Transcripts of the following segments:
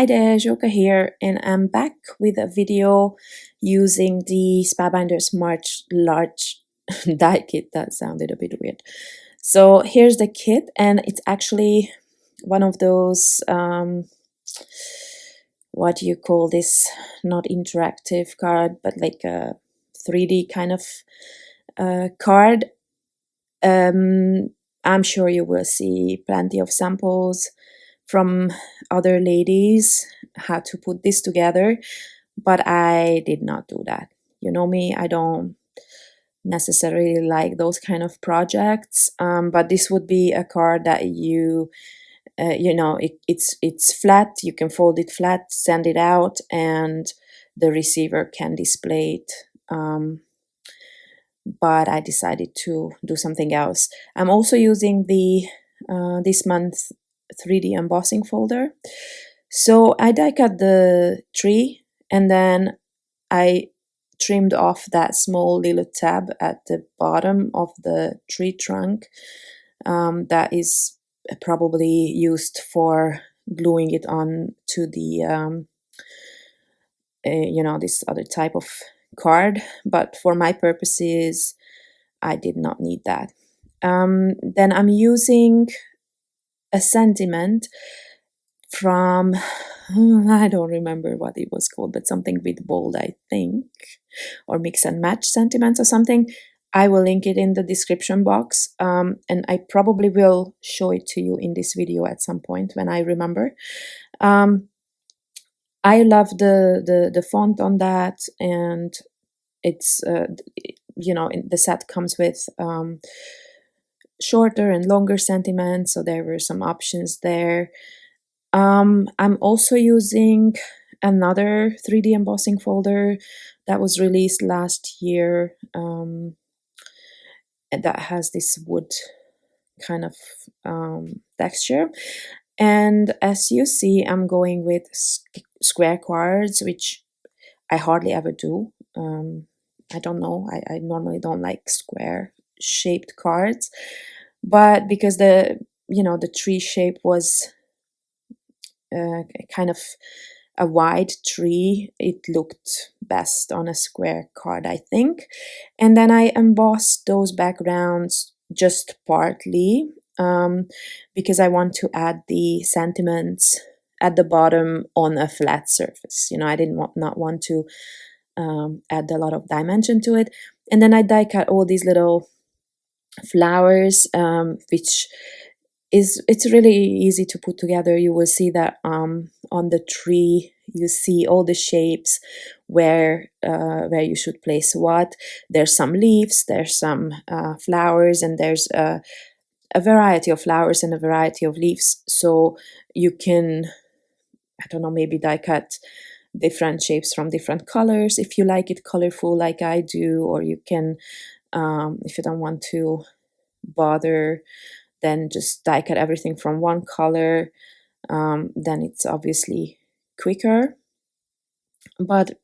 Hi there, Joka here, and I'm back with a video using the Spellbinders March Large die kit. That sounded a bit weird. So here's the kit, and it's actually one of those, what do you call this, not interactive card, but like a 3D kind of card. I'm sure you will see plenty of samples from other ladies how to put this together, but I did not do that. You know me, I don't necessarily like those kind of projects, but this would be a card that it's flat, you can fold it flat, send it out, and the receiver can display it. But I decided to do something else. I'm also using the this month 3D embossing folder. So I die cut the tree, and then I trimmed off that small little tab at the bottom of the tree trunk that is probably used for gluing it on to the this other type of card, but for my purposes I did not need that. Then I'm using a sentiment from I don't remember what it was called, but something with bold, I think, or Mix&Match sentiments or something. I will link it in the description box, and I probably will show it to you in this video at some point when I remember. I love the font on that, and it's the set comes with shorter and longer sentiments, so there were some options there. I'm also using another 3D embossing folder that was released last year, and that has this wood kind of texture. And as you see, I'm going with square cards, which I hardly ever do. I don't know, I normally don't like square shaped cards, but because the tree shape was kind of a wide tree, it looked best on a square card, I think. And then I embossed those backgrounds just partly, because I want to add the sentiments at the bottom on a flat surface. I didn't not want to add a lot of dimension to it. And then I die cut all these little flowers, which it's really easy to put together. You will see that on the tree you see all the shapes where you should place what. There's some leaves, there's some flowers, and there's a variety of flowers and a variety of leaves. So you can, I don't know, maybe die cut different shapes from different colors if you like it colorful like I do, or you can, if you don't want to bother, then just die cut everything from one color. Then it's obviously quicker, but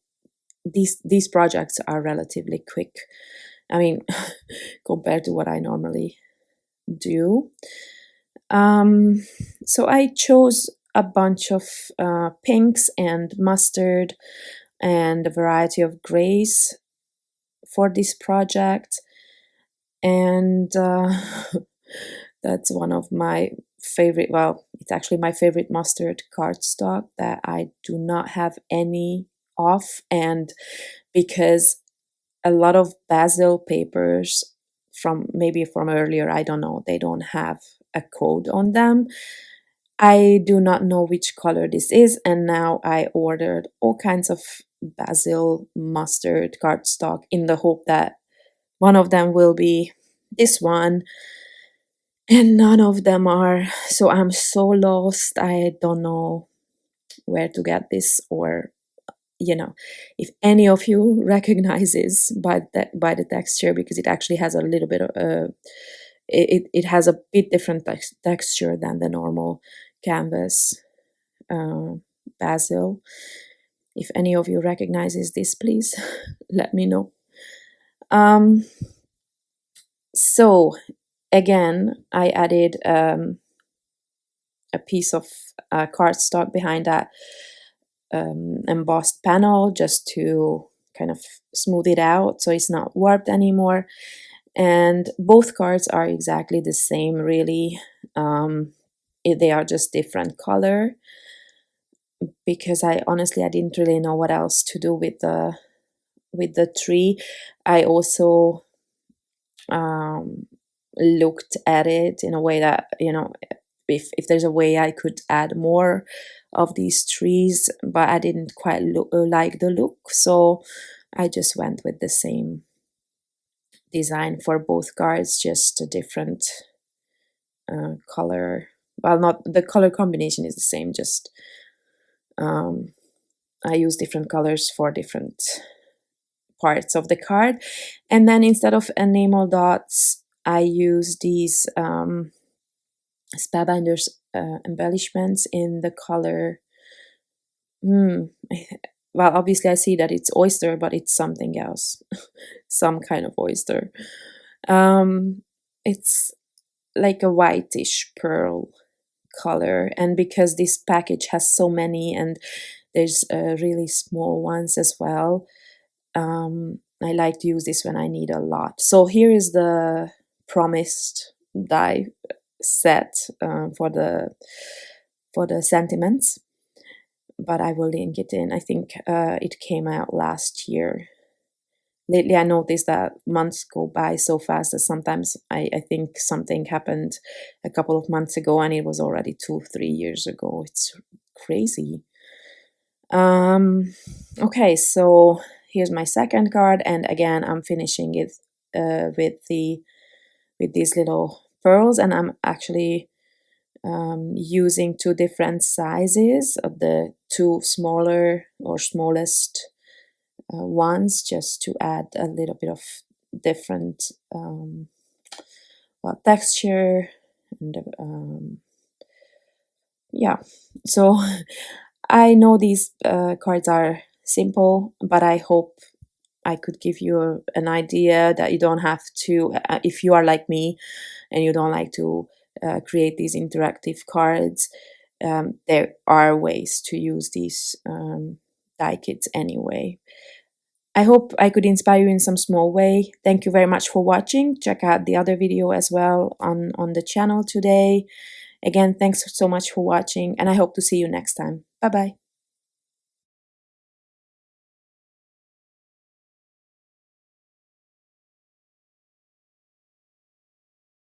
these projects are relatively quick, I mean, compared to what I normally do. So I chose a bunch of pinks and mustard and a variety of grays for this project, and that's one of my favorite, well, it's actually my favorite mustard cardstock that I do not have any of, and because a lot of Bazzill papers from earlier, I don't know, they don't have a code on them. I do not know which color this is, and now I ordered all kinds of Bazzill mustard cardstock in the hope that one of them will be this one, and none of them are. So I'm so lost. I don't know where to get this, or if any of you recognizes by the texture, because it actually has a little bit of it has a bit different texture than the normal canvas Bazzill. If any of you recognizes this, please let me know. So again, I added a piece of cardstock behind that embossed panel just to kind of smooth it out so it's not warped anymore. And both cards are exactly the same, really. They are just different color, because I honestly I didn't really know what else to do with the tree. I also looked at it in a way that, if there's a way I could add more of these trees, but I didn't quite like the look, so I just went with the same design for both cards, just a different color. Well, not the color combination is the same, just I use different colors for different parts of the card. And then instead of enamel dots, I use these Spellbinders embellishments in the color. Well, obviously I see that it's oyster, but it's something else, some kind of oyster. It's like a whitish pearl color, and because this package has so many and there's really small ones as well, I like to use this when I need a lot. So here is the promised die set for the sentiments, but I will link it in. I think it came out last year. Lately I noticed that months go by so fast that sometimes I think something happened a couple of months ago and it was already 2-3 years ago. It's crazy. Okay, so here's my second card, and again I'm finishing it with these little pearls, and I'm actually using two different sizes of the two smaller or smallest ones, just to add a little bit of different texture, and yeah. So I know these cards are simple, but I hope I could give you an idea that you don't have to, if you are like me and you don't like to create these interactive cards, there are ways to use these die kits anyway. I hope I could inspire you in some small way. Thank you very much for watching. Check out the other video as well on the channel today. Again, thanks so much for watching, and I hope to see you next time. Bye bye.